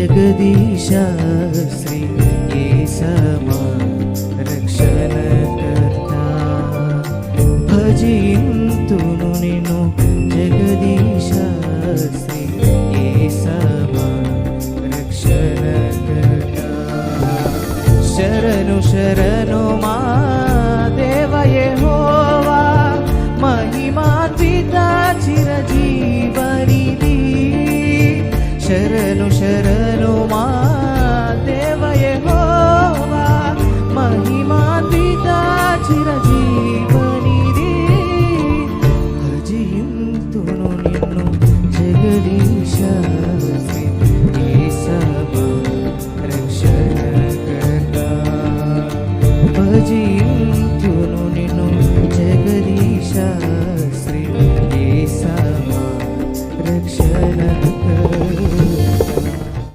जगदीश श्री येसमा रक्षणकर्ता भजिंतुनु निन्नु जगदीश श्री येसमा रक्षणकर्ता शरणु शरणु मा देव यहोवा महिमान्विता चिरजीवनिधि शरणु शरणु मा देव यहोवा महिमान्विता चिरजीवनिधि भजिंतुनु निन्नु जगदीश श्री येसमा रक्षणकर्ता भजिंतुनु निन्नु जगदीश श्री येसमा रक्षणकर्ता